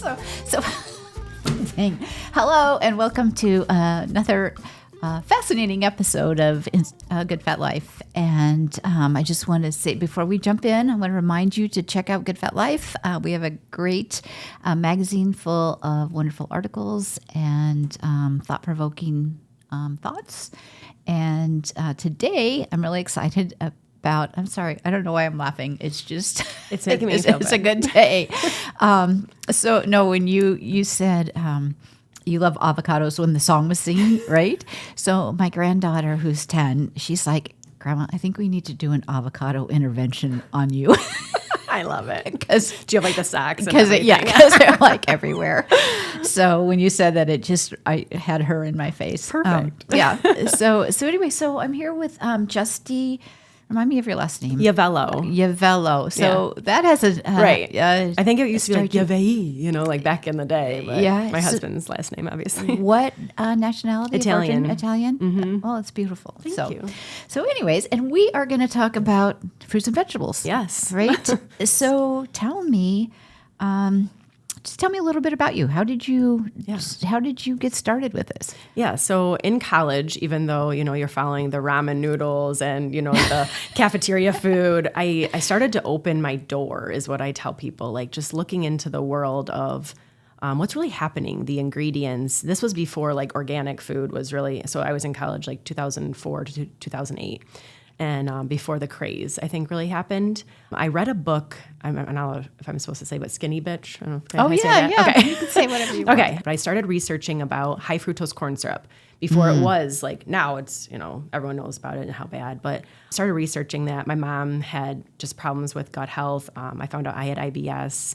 So, dang. Hello, and welcome to another fascinating episode of Good Fat Life. And I just want to say, before we jump in, I want to remind you to check out Good Fat Life. We have a great magazine full of wonderful articles and thought-provoking thoughts. And today, I'm really excited about, I'm sorry, I don't know why I'm laughing. It's just, it's making me feel it's a good day. So no, when you said you love avocados when the song was singing, right? So my granddaughter, who's 10, she's like, Grandma, I think we need to do an avocado intervention on you. I love it. Because do you have like the socks? Because they're like everywhere. So when you said that, I had her in my face. Perfect. Yeah. So anyway, so I'm here with Justy. Remind me of your last name. Yavello. So that has a right. I think it used to be like Yavello, like back in the day. But yeah. My husband's last name, obviously. What nationality? Italian. Italian. Mm-hmm. Oh, it's beautiful. Thank you. So, anyways, and we are going to talk about fruits and vegetables. Yes. Right. So, tell me. Just tell me a little bit about you. How did you get started with this? Yeah. So in college, even though, you're following the ramen noodles and, the cafeteria food, I started to open my door is what I tell people, like just looking into the world of what's really happening, the ingredients. This was before like organic food was really, so I was in college like 2004 to 2008. And before the craze, I think, really happened. I read a book. I don't know if I'm supposed to say, but Skinny Bitch. I don't know, can I say that? Yeah. Okay. You can say whatever you want. Okay. But I started researching about high fructose corn syrup before it was like, now it's, everyone knows about it and how bad. But I started researching that. My mom had just problems with gut health. I found out I had IBS.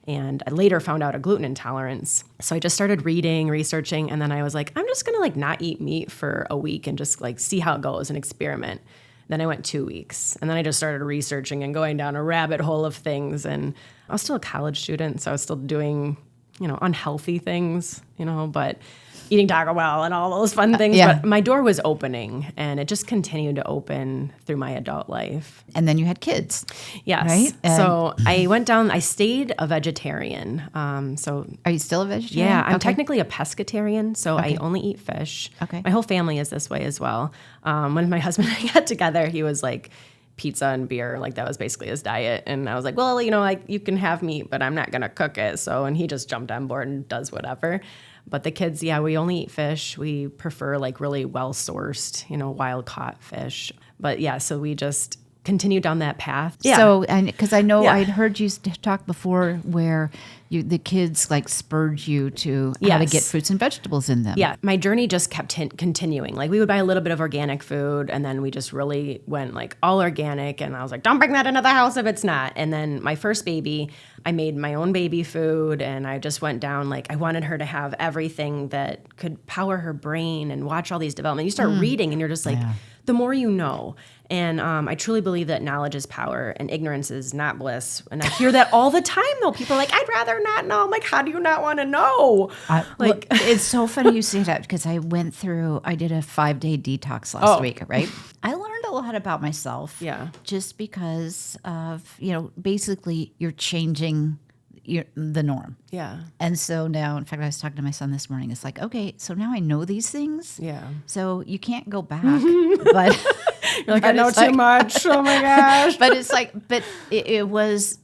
And I later found out a gluten intolerance. So I just started reading, researching, and then I was like, I'm just going to like not eat meat for a week and just like see how it goes and experiment. Then I went 2 weeks, and then I just started researching and going down a rabbit hole of things. And I was still a college student, so I was still doing, unhealthy things, but eating Taco Bell and all those fun things. Yeah. But my door was opening, and it just continued to open through my adult life. And then you had kids. Yes. Right? So I stayed a vegetarian. So are you still a vegetarian? Yeah, I'm technically a pescatarian, so I only eat fish. Okay. My whole family is this way as well. When my husband and I got together, he was like, pizza and beer, like that was basically his diet. And I was like, well, like you can have meat, but I'm not going to cook it. So, and he just jumped on board and does whatever. But the kids, we only eat fish. We prefer like really well-sourced, wild caught fish. But so we just continue down that path. Yeah. So, because I know I'd heard you talk before where the kids like spurred you to how to get fruits and vegetables in them. Yeah. My journey just kept continuing. Like we would buy a little bit of organic food, and then we just really went like all organic. And I was like, don't bring that into the house if it's not. And then my first baby, I made my own baby food, and I just went down, like I wanted her to have everything that could power her brain and watch all these development. You start reading and you're just like, the more you know. And I truly believe that knowledge is power and ignorance is not bliss. And I hear that all the time, though. People are like, I'd rather not know. I'm like, how do you not want to know? It's so funny you say that because I did a 5-day detox last week, right? I learned a lot about myself. Yeah. Just because of, basically you're changing the norm. Yeah. And so now, in fact, I was talking to my son this morning. It's like, okay, so now I know these things. Yeah. So you can't go back, but you're like, I know too much. Oh my gosh. But it's like, it was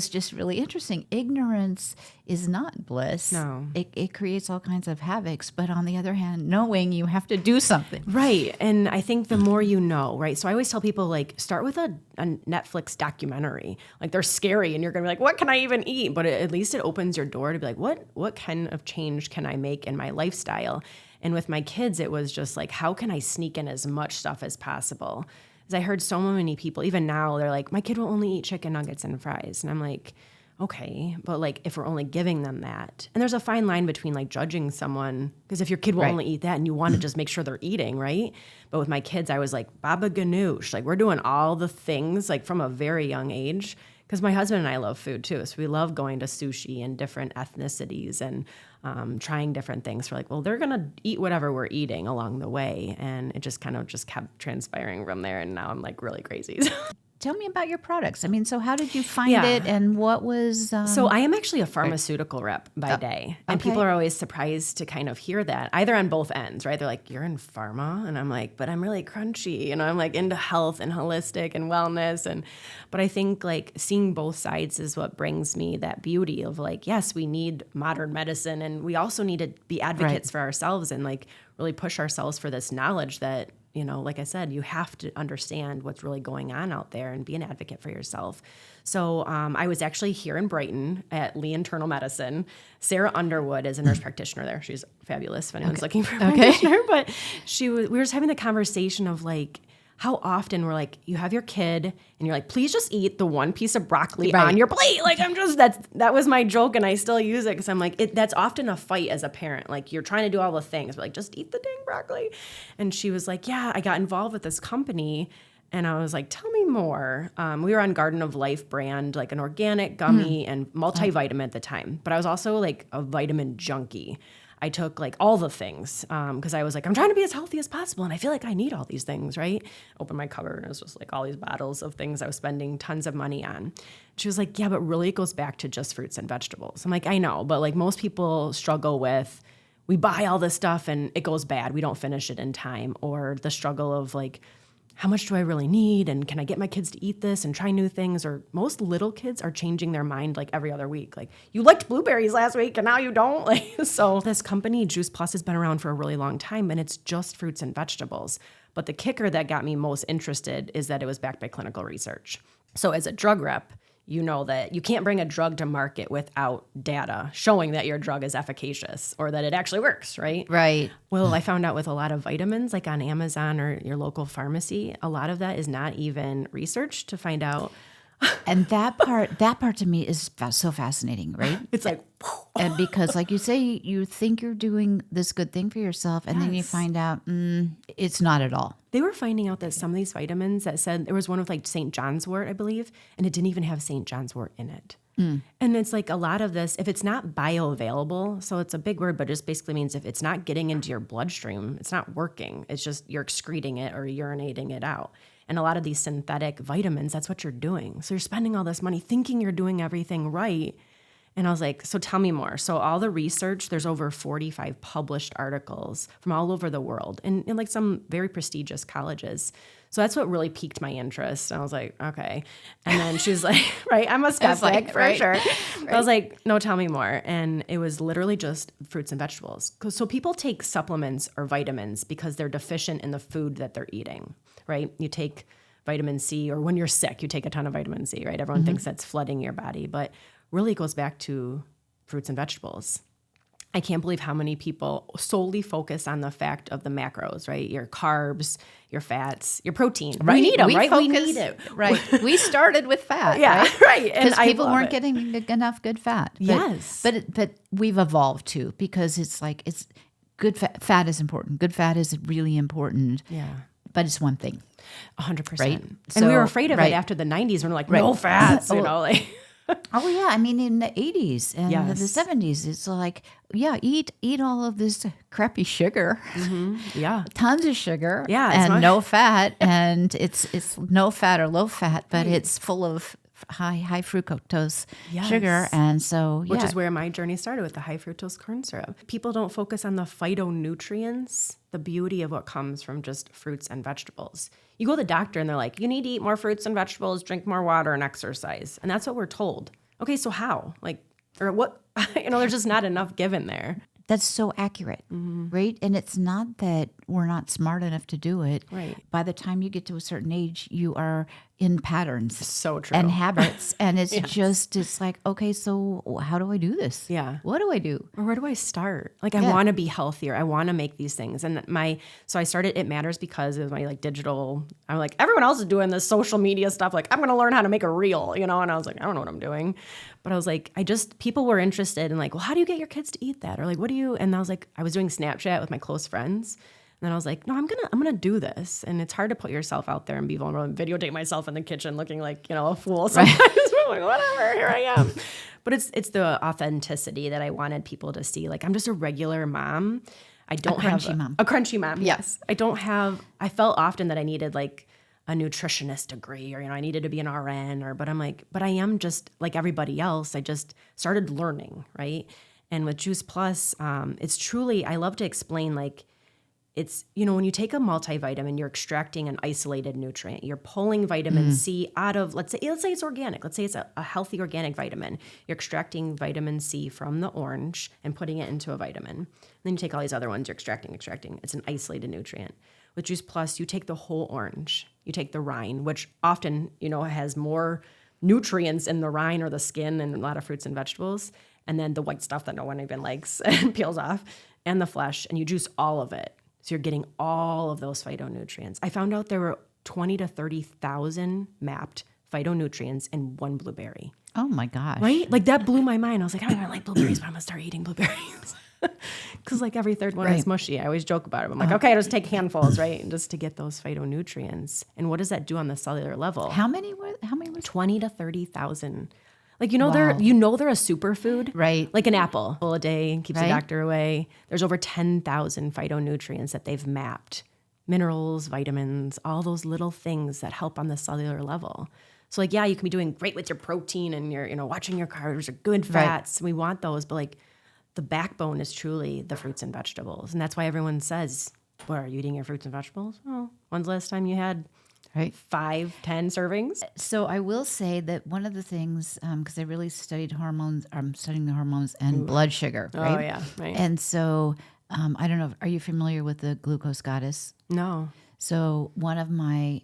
just really interesting. Ignorance is not bliss. No. It creates all kinds of havocs. But on the other hand, knowing you have to do something. Right. And I think the more you know, right? So I always tell people, like, start with a Netflix documentary. Like, they're scary and you're going to be like, what can I even eat? But at least it opens your door to be like, what kind of change can I make in my lifestyle? And with my kids, it was just like, how can I sneak in as much stuff as possible? Because I heard so many people, even now, they're like, my kid will only eat chicken nuggets and fries. And I'm like, okay, but like if we're only giving them that, and there's a fine line between like judging someone, because if your kid will only eat that and you want to just make sure they're eating, right? But with my kids, I was like, baba ganoush, like we're doing all the things like from a very young age, because my husband and I love food too. So we love going to sushi and different ethnicities and trying different things. We're like, well, they're going to eat whatever we're eating along the way. And it just kind of just kept transpiring from there. And now I'm like really crazy. tell me about your products. I mean, so how did you find it, and what was... So I am actually a pharmaceutical rep by day, and people are always surprised to kind of hear that, either on both ends, right? They're like, you're in pharma? And I'm like, but I'm really crunchy, I'm like into health and holistic and wellness. But I think like seeing both sides is what brings me that beauty of like, yes, we need modern medicine, and we also need to be advocates for ourselves and like really push ourselves for this knowledge that, like I said, you have to understand what's really going on out there and be an advocate for yourself. So I was actually here in Brighton at Lee Internal Medicine. Sarah Underwood is a nurse practitioner there. She's fabulous if anyone's looking for a practitioner. But we were just having the conversation of like, how often we're like, you have your kid and you're like, please just eat the one piece of broccoli on your plate. Like that was my joke, and I still use it because I'm like, that's often a fight as a parent. Like you're trying to do all the things, but like just eat the dang broccoli. And she was like, yeah, I got involved with this company. And I was like, tell me more. We were on Garden of Life brand, like an organic gummy and multivitamin at the time. But I was also like a vitamin junkie. I took like all the things because I was like, I'm trying to be as healthy as possible. And I feel like I need all these things, right? Open my cupboard and it was just like all these bottles of things I was spending tons of money on. She was like, yeah, but really it goes back to just fruits and vegetables. I'm like, I know, but like most people struggle with, we buy all this stuff and it goes bad. We don't finish it in time. Or the struggle of like, how much do I really need? And can I get my kids to eat this and try new things? Or most little kids are changing their mind like every other week. Like, you liked blueberries last week and now you don't. Like, so this company, Juice Plus, has been around for a really long time, and it's just fruits and vegetables. But the kicker that got me most interested is that it was backed by clinical research. So as a drug rep, you know that you can't bring a drug to market without data showing that your drug is efficacious or that it actually works, right? Right. Well, I found out with a lot of vitamins, like on Amazon or your local pharmacy, a lot of that is not even researched to find out. And that part to me is so fascinating, right? It's like, and because like you say, you think you're doing this good thing for yourself, and then you find out it's not at all. They were finding out that some of these vitamins that said, there was one with like St. John's wort, I believe, and it didn't even have St. John's wort in it. And it's like a lot of this, if it's not bioavailable, so it's a big word, but it just basically means if it's not getting into your bloodstream, it's not working. It's just you're excreting it or urinating it out. And a lot of these synthetic vitamins, that's what you're doing. So you're spending all this money thinking you're doing everything right. And I was like, so tell me more. So all the research, there's over 45 published articles from all over the world in like some very prestigious colleges. So that's what really piqued my interest. And I was like, okay. And then she was like, right, I'm a skeptic for sure. Right. I was like, no, tell me more. And it was literally just fruits and vegetables. So people take supplements or vitamins because they're deficient in the food that they're eating, right? You take vitamin C, or when you're sick, you take a ton of vitamin C, right? Everyone thinks that's flooding your body, but really it goes back to fruits and vegetables. I can't believe how many people solely focus on the fact of the macros, right? Your carbs, your fats, your protein. Right. We need them, right? We need it. Right. We started with fat. Yeah, right. Because people weren't getting enough good fat. But, yes. But we've evolved too, because it's like it's good fat is important. Good fat is really important. Yeah. But it's one thing. 100%. Right? And we were afraid of it after the 90s when we're like, no fats, you know, like... Oh yeah, I mean in the 80s and the 70s, it's like, yeah, eat all of this crappy sugar, tons of sugar, and no fat, and it's no fat or low fat, but it's full of high fructose sugar, and so which is where my journey started with the high fructose corn syrup. People don't focus on the phytonutrients, the beauty of what comes from just fruits and vegetables. You go to the doctor and they're like, you need to eat more fruits and vegetables, drink more water, and exercise. And that's what we're told. Okay, so how? Like, or what? There's just not enough given there. That's so accurate, right? And it's not that we're not smart enough to do it. Right. By the time you get to a certain age, you are in patterns. So true. And habits. And it's it's like, okay, so how do I do this? Yeah. What do I do? Or where do I start? Like, I want to be healthier. I want to make these things. And so I started It Matters because of my like digital, I'm like, everyone else is doing this social media stuff. Like, I'm going to learn how to make a reel, and I was like, I don't know what I'm doing. But I was like, people were interested in like, well, how do you get your kids to eat that? Or like, what do you, and I was like, I was doing Snapchat with my close friends. And then I was like, no, I'm gonna do this. And it's hard to put yourself out there and be vulnerable and videotape myself in the kitchen looking like, a fool sometimes. I'm like, whatever, here I am. But it's the authenticity that I wanted people to see. Like, I'm just a regular mom. I don't have a crunchy mom. Yes. I felt often that I needed like a nutritionist degree or, I needed to be an RN but I'm like, but I am just like everybody else. I just started learning, right? And with Juice Plus, it's truly, I love to explain, like, it's, when you take a multivitamin, you're extracting an isolated nutrient. You're pulling vitamin C out of, let's say it's organic. Let's say it's a healthy organic vitamin. You're extracting vitamin C from the orange and putting it into a vitamin. And then you take all these other ones, you're extracting. It's an isolated nutrient. With Juice Plus, you take the whole orange. You take the rind, which often, has more nutrients in the rind or the skin and a lot of fruits and vegetables. And then the white stuff that no one even likes and peels off, and the flesh, and you juice all of it. So you're getting all of those phytonutrients. I found out there were 20 to 30,000 mapped phytonutrients in one blueberry. Oh my gosh. Right? Like that blew my mind. I was like, I don't even like blueberries, but I'm going to start eating blueberries. Because like every third one is mushy. I always joke about it. I'm like, okay, I'll just take handfuls, right? And just to get those phytonutrients. And what does that do on the cellular level? How many were 20 to 30,000. Like, Wow. they're a superfood. Right. Like an apple a day keeps the doctor away. There's over 10,000 phytonutrients that they've mapped. Minerals, vitamins, all those little things that help on the cellular level. So like, you can be doing great with your protein and your, watching your carbs or good fats. Right. We want those, but like the backbone is truly the fruits and vegetables. And that's why everyone says, well, are you eating your fruits and vegetables? Oh, when's the last time you had 5, 10 servings? So I will say that one of the things, because I really studied hormones, I'm studying the hormones and blood sugar, right? Oh, yeah, right. And so I don't know, are you familiar with the glucose goddess? No. So one of my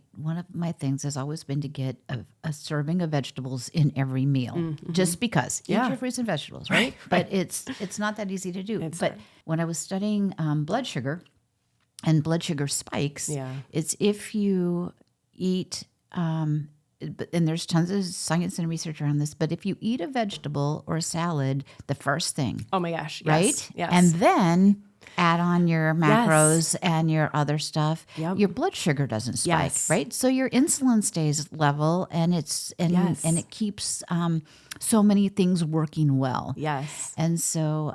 things has always been to get a serving of vegetables in every meal, just because. Eat your fruits and vegetables, right? But it's not that easy to do. But when I was studying blood sugar and blood sugar spikes, it's if you eat, and there's tons of science and research around this, but if you eat a vegetable or a salad, the first thing. Oh my gosh. Yes, right? Yes. And then add on your macros and your other stuff, your blood sugar doesn't spike, right? So your insulin stays level, and and it keeps so many things working well. Yes. And so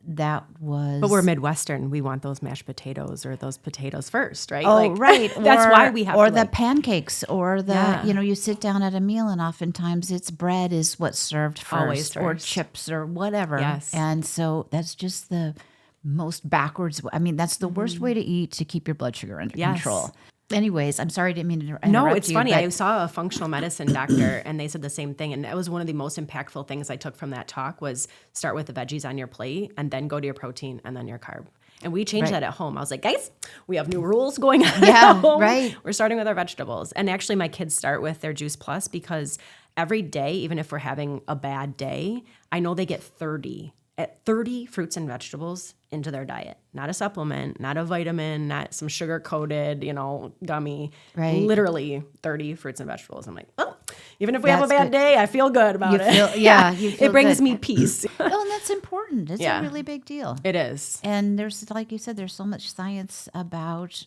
that was. But we're Midwestern. We want those mashed potatoes or those potatoes first, right? Oh, right. That's why we have. Or the pancakes, or the you sit down at a meal, and oftentimes it's bread is what's served first, always or first. chips or whatever. Yes. And so that's just the most backwards. I mean, that's the worst way to eat to keep your blood sugar under control. Anyways, I'm sorry, I didn't mean to interrupt. No, it's funny. I saw a functional medicine doctor, and they said the same thing. And that was one of the most impactful things I took from that talk was start with the veggies on your plate, and then go to your protein, and then your carb. And we changed that at home. I was like, guys, we have new rules going on at home. Right. We're starting with our vegetables. And actually, my kids start with their Juice Plus because every day, even if we're having a bad day, I know they get 30 fruits and vegetables into their diet. Not a supplement, not a vitamin, not some sugar-coated, gummy. Right. Literally 30 fruits and vegetables. I'm like, well, even if we have a bad day, I feel good about it. You feel it brings me peace. Well, and that's important. It's a really big deal. It is. And there's, like you said, there's so much science about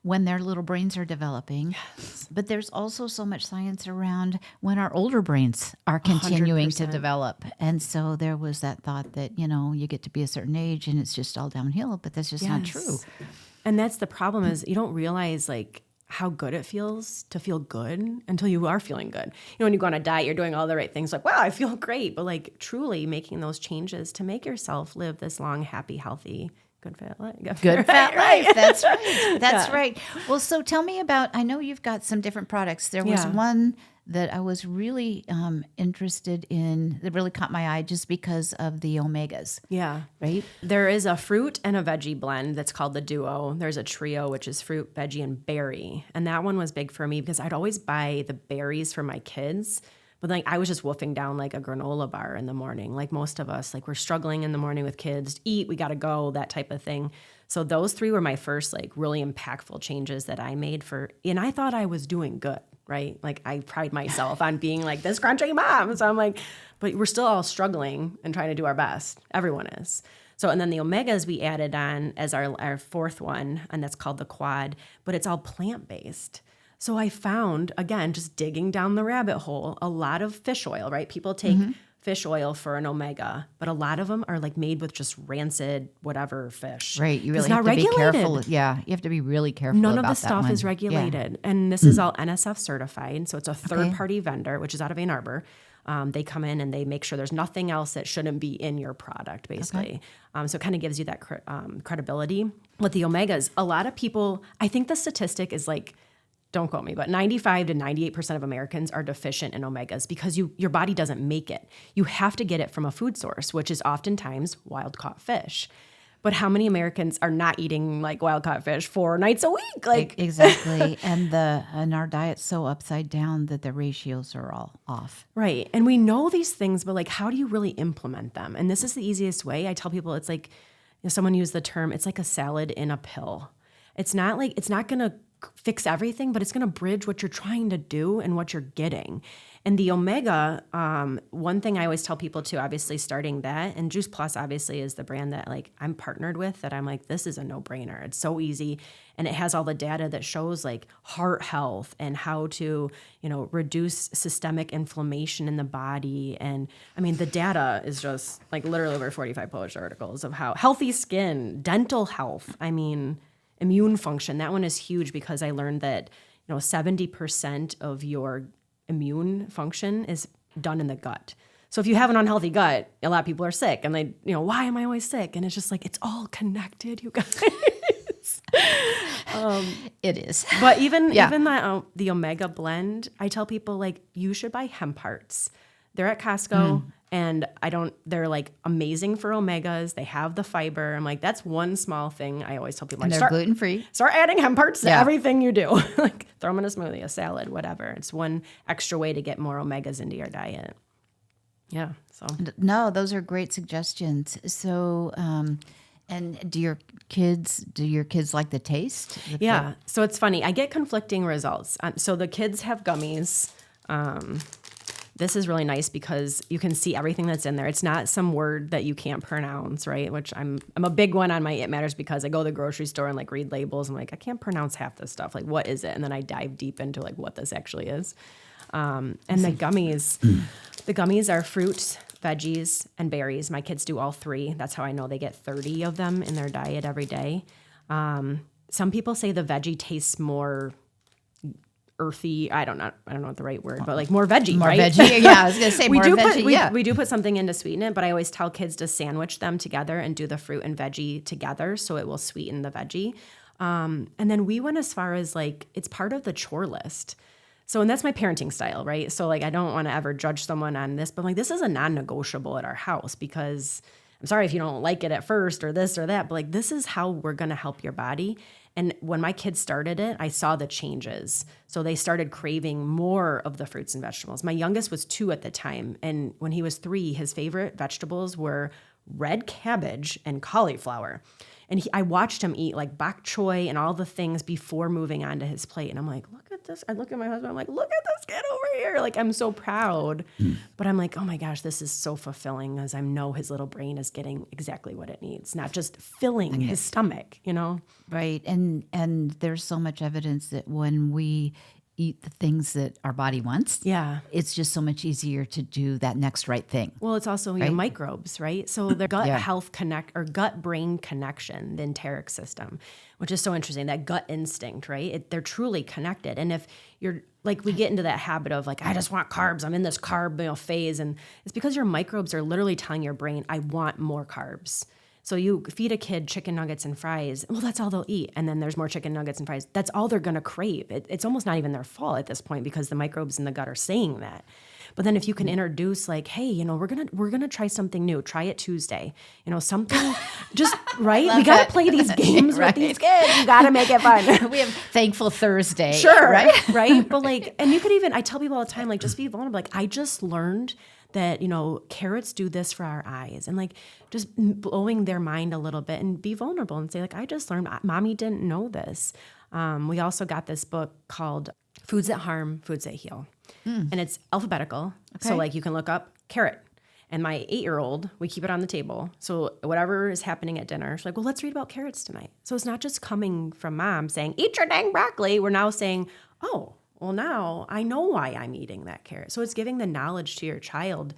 when their little brains are developing. Yes. But there's also so much science around when our older brains are continuing 100%. To develop. And so there was that thought that, you get to be a certain age and it's just all downhill, but that's just not true. And that's the problem is you don't realize like how good it feels to feel good until you are feeling good. When you go on a diet, you're doing all the right things like, wow, I feel great. But like truly making those changes to make yourself live this long, happy, healthy, good fat life. Good fat life. That's right. That's right. Well, so tell me about, I know you've got some different products. There was one that I was really interested in that really caught my eye just because of the omegas. Yeah. Right? There is a fruit and a veggie blend that's called the Duo. There's a trio, which is fruit, veggie, and berry. And that one was big for me because I'd always buy the berries for my kids. But like I was just wolfing down like a granola bar in the morning. Like most of us, like we're struggling in the morning with kids, eat, we got to go, that type of thing. So those 3 were my first like really impactful changes that I made and I thought I was doing good. Right? Like I pride myself on being like this crunchy mom. So I'm like, but we're still all struggling and trying to do our best. Everyone is. So, and then the omegas we added on as our 4th one, and that's called the quad, but it's all plant-based. So I found, again, just digging down the rabbit hole, a lot of fish oil, right? People take fish oil for an omega, but a lot of them are like made with just rancid whatever fish. Right. You It's really have not to be regulated. careful. Yeah. You have to be really careful None about of the that stuff one. is Yeah. regulated. And this is all NSF certified. So it's a third-party vendor, which is out of Ann Arbor. They come in and they make sure there's nothing else that shouldn't be in your product, basically. So it kind of gives you that credibility. With the omegas, a lot of people, I think the statistic is like, don't quote me, but 95 to 98% of Americans are deficient in omegas because your body doesn't make it. You have to get it from a food source, which is oftentimes wild-caught fish. But how many Americans are not eating like wild-caught fish 4 nights a week? Like Exactly. And our diet's so upside down that the ratios are all off. Right. And we know these things, but like, how do you really implement them? And this is the easiest way. I tell people it's like, someone used the term, it's like a salad in a pill. It's not going to fix everything, but it's going to bridge what you're trying to do and what you're getting. And the omega, one thing I always tell people too, obviously starting that, and Juice Plus obviously is the brand that like I'm partnered with, that I'm like, this is a no-brainer. It's so easy. And it has all the data that shows like heart health and how to, reduce systemic inflammation in the body. And I mean, the data is just like literally over 45 published articles of how healthy skin, dental health, I mean, immune function. That one is huge because I learned that, 70% of your immune function is done in the gut. So if you have an unhealthy gut, a lot of people are sick and they, why am I always sick? And it's just like, it's all connected, you guys. It is. But even the omega blend, I tell people like, you should buy hemp hearts. They're at Costco and they're like amazing for omegas. They have the fiber. I'm like, that's one small thing I always tell people. And like, they're gluten-free. Start adding hemp hearts to everything you do. Like throw them in a smoothie, a salad, whatever. It's one extra way to get more omegas into your diet. Yeah. So No, those are great suggestions. So, and do your kids like the taste? Yeah. So it's funny. I get conflicting results. So the kids have gummies. This is really nice because you can see everything that's in there. It's not some word that you can't pronounce, right? Which I'm a big one on my It Matters because I go to the grocery store and like read labels. I'm like, I can't pronounce half this stuff. Like, what is it? And then I dive deep into like what this actually is. And the gummies are fruits, veggies, and berries. My kids do all 3. That's how I know they get 30 of them in their diet every day. Some people say the veggie tastes more earthy. I don't know what the right word, but like more veggie, more right? Veggie. Yeah, I was going to say more veggie. We do put something in to sweeten it, but I always tell kids to sandwich them together and do the fruit and veggie together so it will sweeten the veggie. And then we went as far as like, it's part of the chore list. So, and that's my parenting style, right? So like, I don't want to ever judge someone on this, but like, this is a non-negotiable at our house because I'm sorry if you don't like it at first or this or that, but like, this is how we're going to help your body. And when my kids started it, I saw the changes. So they started craving more of the fruits and vegetables. My youngest was 2 at the time. And when he was 3, his favorite vegetables were red cabbage and cauliflower. And I watched him eat like bok choy and all the things before moving on to his plate. And I'm like, look at this. I look at my husband. I'm like, look at this kid over here. Like, I'm so proud. But I'm like, oh my gosh, this is so fulfilling as I know his little brain is getting exactly what it needs, not just filling his stomach, Right. And there's so much evidence that when we eat the things that our body wants, it's just so much easier to do that next right thing. Well, it's also your microbes, right? So the gut health gut brain connection, the enteric system, which is so interesting, that gut instinct, right? They're truly connected. And if you're like, we get into that habit of like, I just want carbs, I'm in this carb phase. And it's because your microbes are literally telling your brain, I want more carbs. So you feed a kid chicken nuggets and fries, well, that's all they'll eat. And then there's more chicken nuggets and fries. That's all they're going to crave. It's almost not even their fault at this point because the microbes in the gut are saying that. But then if you can introduce like, hey, we're gonna try something new. Try it Tuesday. Something just right. We gotta play these games with these kids. You gotta make it fun. We have Thankful Thursday. Sure, right? Right. But like, and you could even, I tell people all the time, like, just be vulnerable. Like, I just learned that, carrots do this for our eyes, and like just blowing their mind a little bit and be vulnerable and say like, I just learned, mommy didn't know this. We also got this book called Foods That Harm, Foods That Heal. And it's alphabetical. Okay. So like you can look up carrot. And my 8-year-old, we keep it on the table. So whatever is happening at dinner, she's like, well, let's read about carrots tonight. So it's not just coming from mom saying, eat your dang broccoli. We're now saying, oh, well, now I know why I'm eating that carrot. So it's giving the knowledge to your child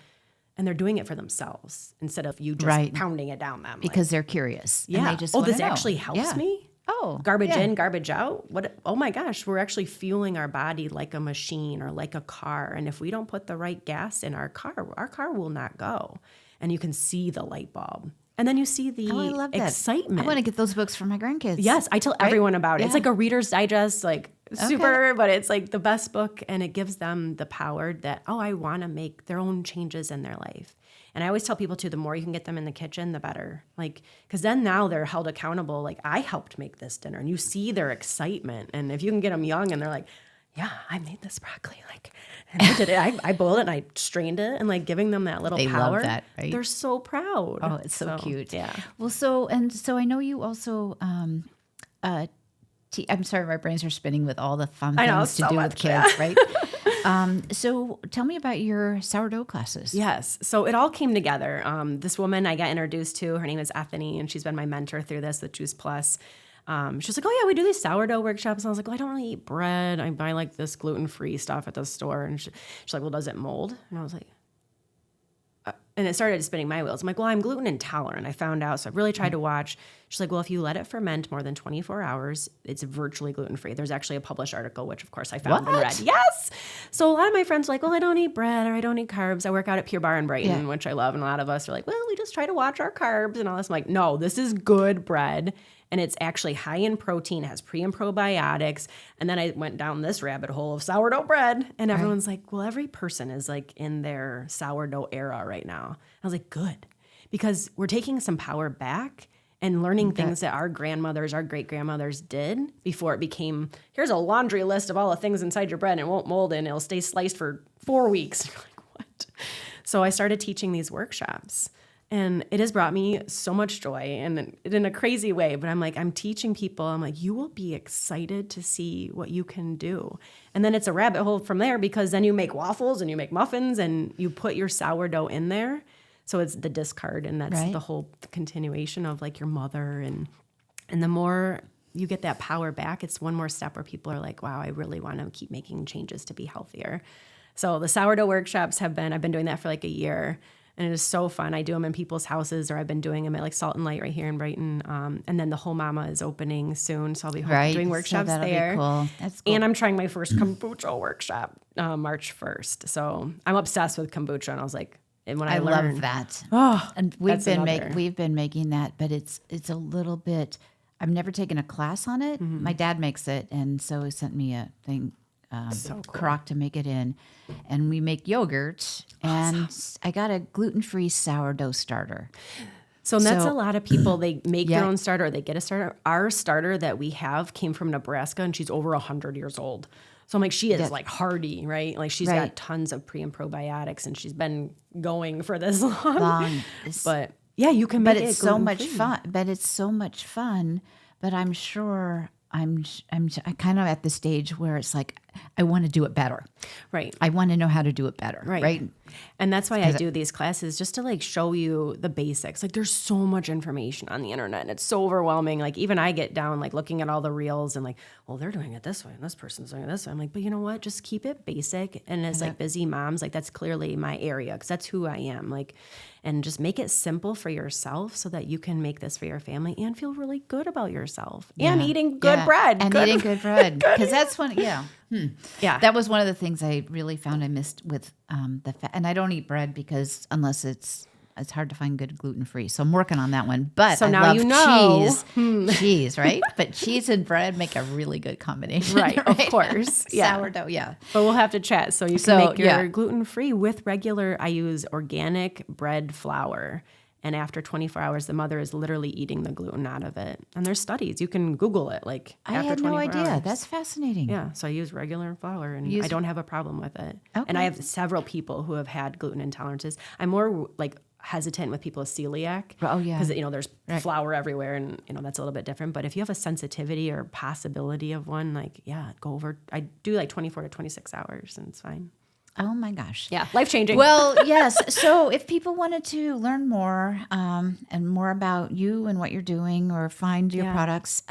and they're doing it for themselves instead of you just pounding it down them. Because they're curious. Yeah. And they just this know. actually helps me? Oh, garbage in, garbage out. What? Oh my gosh, we're actually fueling our body like a machine or like a car. And if we don't put the right gas in our car will not go. And you can see the light bulb. And then you see the I love that. excitement. I want to get those books for my grandkids. Yes, I tell everyone about it. It's like a Reader's Digest, like super, but it's like the best book. And it gives them the power that, I want to make their own changes in their life. And I always tell people too, the more you can get them in the kitchen, the better. Like, because then now they're held accountable. Like, I helped make this dinner, and you see their excitement. And if you can get them young and they're like, yeah, I made this broccoli. Like, and I did it. I boiled it and I strained it, and like giving them that little power. Love that, right? They're so proud. Oh, it's so cute. Yeah. Well, so I know you also, I'm sorry, my brains are spinning with all the fun things to do with kids, right? So tell me about your sourdough classes. Yes. So it all came together. This woman I got introduced to, her name is Ethany, and she's been my mentor through this with Juice Plus. She was like, oh yeah, we do these sourdough workshops. And I was like, well, I don't really eat bread. I buy like this gluten-free stuff at the store. And she's like, well, does it mold? And I was like, and it started spinning my wheels. I'm like, well, I'm gluten intolerant. I found out. So I really tried to watch. She's like, well, if you let it ferment more than 24 hours, it's virtually gluten-free. There's actually a published article, which of course I found and read. Yes. So a lot of my friends are like, well, I don't eat bread or I don't eat carbs. I work out at Pure Bar in Brighton, which I love. And a lot of us are like, well, we just try to watch our carbs and all this. I'm like, no, this is good bread. And it's actually high in protein, has pre and probiotics. And then I went down this rabbit hole of sourdough bread. And everyone's like, well, every person is like in their sourdough era right now. I was like, good. Because we're taking some power back and learning things that our grandmothers, our great-grandmothers did before it became, here's a laundry list of all the things inside your bread and it won't mold and it'll stay sliced for 4 weeks. You're like, what? So I started teaching these workshops. And it has brought me so much joy and in a crazy way. But I'm like, I'm teaching people. I'm like, you will be excited to see what you can do. And then it's a rabbit hole from there because then you make waffles and you make muffins and you put your sourdough in there. So it's the discard. And that's the whole continuation of like your mother. And the more you get that power back, it's one more step where people are like, wow, I really want to keep making changes to be healthier. So the sourdough workshops I've been doing that for like a year. And it is so fun. I do them in people's houses, or I've been doing them at like Salt and Light right here in Brighton. And then the Whole Mama is opening soon, so I'll be doing workshops there. Be cool. That's cool. And I'm trying my first kombucha workshop March 1st. So I'm obsessed with kombucha, and I was like, and when I learned, love that. Oh, and we've been making that, but it's a little bit. I've never taken a class on it. Mm-hmm. My dad makes it, and so he sent me a thing. So cool. Crock to make it in, and we make yogurt. And I got a gluten-free sourdough starter. So that's a lot of people. They make their own starter, or they get a starter. Our starter that we have came from Nebraska, and she's over 100 years old. So I'm like, she is like hardy, right? Like she's got tons of pre and probiotics, and she's been going for this long. But yeah, you can. Make it it's so much fun. But it's so much fun. But I'm sure. I'm kind of at the stage where it's like, I want to do it better. Right. I want to know how to do it better. Right. And that's why I do these classes, just to like show you the basics. Like there's so much information on the internet and it's so overwhelming. Like even I get down like looking at all the reels and like, well, they're doing it this way and this person's doing it this way. I'm like, but you know what? Just keep it basic. And as like busy moms, like that's clearly my area because that's who I am. Like, and just make it simple for yourself so that you can make this for your family and feel really good about yourself and eating good bread. And eating good bread. Because that's one, that was one of the things I really found I missed with the fat. And I don't eat bread because unless it's hard to find good gluten-free. So I'm working on that one. But so I now love you know. cheese, right? But cheese and bread make a really good combination. Right, of course. Sourdough, But we'll have to chat. So you can make your gluten-free with regular, I use organic bread flour. And after 24 hours, the mother is literally eating the gluten out of it. And there's studies. You can Google it. Like I after had 24 no idea. hours. That's fascinating. Yeah. So I use regular flour, and I don't have a problem with it. Okay. And I have several people who have had gluten intolerances. I'm more like hesitant with people with celiac. Oh yeah. Because there's flour everywhere, and that's a little bit different. But if you have a sensitivity or possibility of one, like go over. I do like 24 to 26 hours, and it's fine. Oh my gosh. Yeah, life-changing. Well, yes. So if people wanted to learn more and more about you and what you're doing or find your products,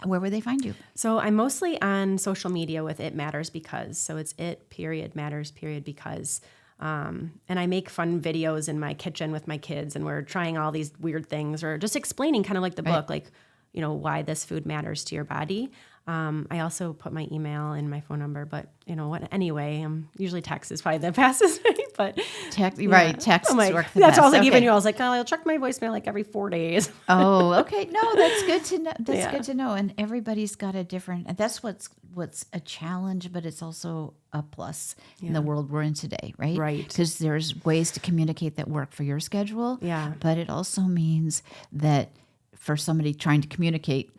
where would they find you? So I'm mostly on social media with It Matters Because. So it's It, period, matters, period, because. And I make fun videos in my kitchen with my kids, and we're trying all these weird things or just explaining kind of like the book, like, you know, why this food matters to your body. I also put my email and my phone number, but you know what? Anyway, usually text is probably the fastest way. But text work the that's best. what I was like. Even you, I was like, oh, I'll check my voicemail like every 4 days. Oh, okay. No, that's good to know. That's good to know. And everybody's got a different. And that's what's a challenge, but it's also a plus in the world we're in today, right? Right. Because there's ways to communicate that work for your schedule. Yeah. But it also means that for somebody trying to communicate,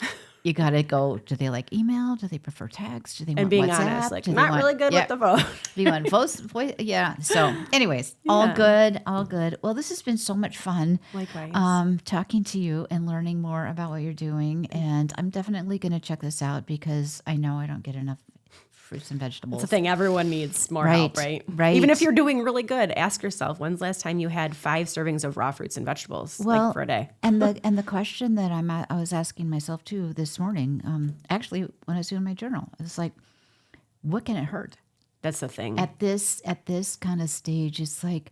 you got to go, do they like email? Do they prefer text? Do they want being WhatsApp? honest, like not really good with the phone. Do you want voice? Yeah. So anyways, all good. Well, this has been so much fun. Likewise. Talking to you and learning more about what you're doing. And I'm definitely going to check this out because I know I don't get enough fruits and vegetables. It's the thing. Everyone needs more help, right? Right. Even if you're doing really good, ask yourself, when's the last time you had 5 servings of raw fruits and vegetables for a day? And the question that I was asking myself too this morning, actually when I was doing my journal, it's like, what can it hurt? That's the thing. At this kind of stage, it's like,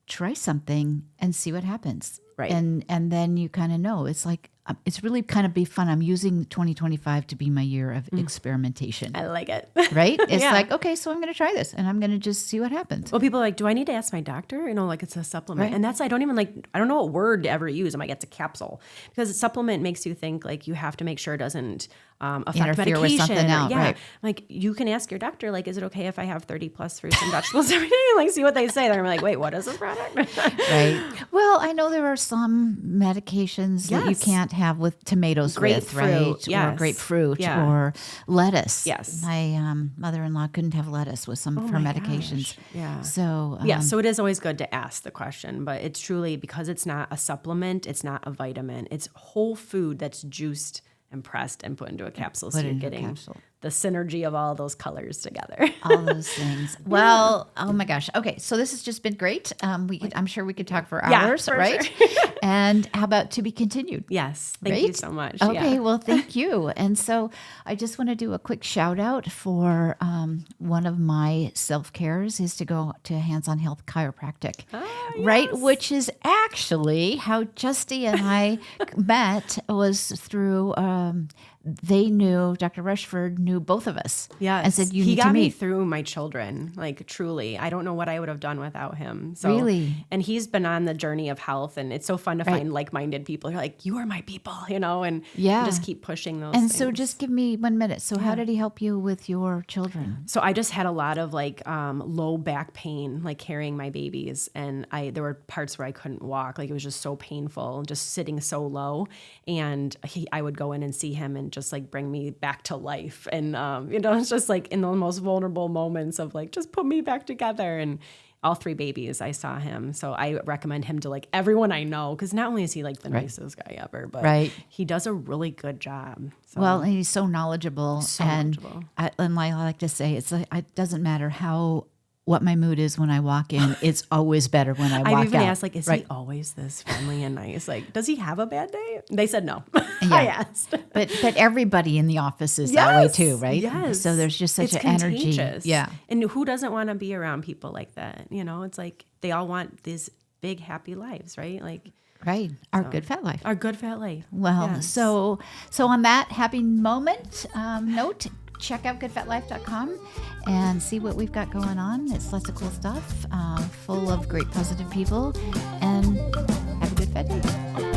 try something and see what happens. Right. And then you kind of know. It's like, it's really kind of be fun. I'm using 2025 to be my year of experimentation. I like it. Right? It's like, okay, so I'm going to try this and I'm going to just see what happens. Well, people are like, do I need to ask my doctor? You know, like it's a supplement. Right. And that's, I don't know what word to ever use. I might get to capsule because a supplement makes you think like you have to make sure it doesn't affect Interfere medication. with something else, right. Like you can ask your doctor, like, is it okay if I have 30 plus fruits and vegetables every day? Like see what they say. They're like, wait, what is this product? Right. Well, I know there are some medications that you can't have with tomatoes grapefruit, or grapefruit or lettuce. Yes. My mother-in-law couldn't have lettuce with some of her medications. Gosh. Yeah. So so it is always good to ask the question, but it's truly because it's not a supplement, it's not a vitamin, it's whole food that's juiced and pressed and put into a capsule. So you're getting the synergy of all those colors together. All those things. Well, oh my gosh. Okay, so this has just been great. I'm sure we could talk for hours, right? Sure. And how about to be continued? Yes. Thank you so much. Okay, well, thank you. And so I just want to do a quick shout out for one of my self-cares is to go to Hands-On Health Chiropractic, right? Which is actually how Justy and I met was through they knew, Dr. Rushford knew both of us. Yes. And said, you he need got to meet. me through my children, like truly. I don't know what I would have done without him. So, really? And he's been on the journey of health, and it's so fun to find like-minded people. You're like, you are my people, you know, and just keep pushing those things. So just give me 1 minute. So how did he help you with your children? So I just had a lot of like low back pain, like carrying my babies. And there were parts where I couldn't walk. Like it was just so painful, just sitting so low. And I would go in and see him and just like bring me back to life. And, it's just like in the most vulnerable moments of like, just put me back together. And all 3 babies, I saw him. So I recommend him to like everyone I know. Cause not only is he like the nicest guy ever, but he does a really good job. So. Well, and he's so knowledgeable. And I like to say, it's like, it doesn't matter what my mood is when I walk in, it's always better when I walk out. I've even asked, like, is he always this friendly and nice? Like, does he have a bad day? They said no. I asked. But everybody in the office is that way too, right? Yes. So there's just such an energy. Yeah. And who doesn't want to be around people like that? You know, it's like they all want these big, happy lives, right? Like, right. Our good fat life. Our good fat life. Well, so on that happy moment note, check out goodfatlife.com and see what we've got going on. It's lots of cool stuff, full of great positive people, and have a good fat day.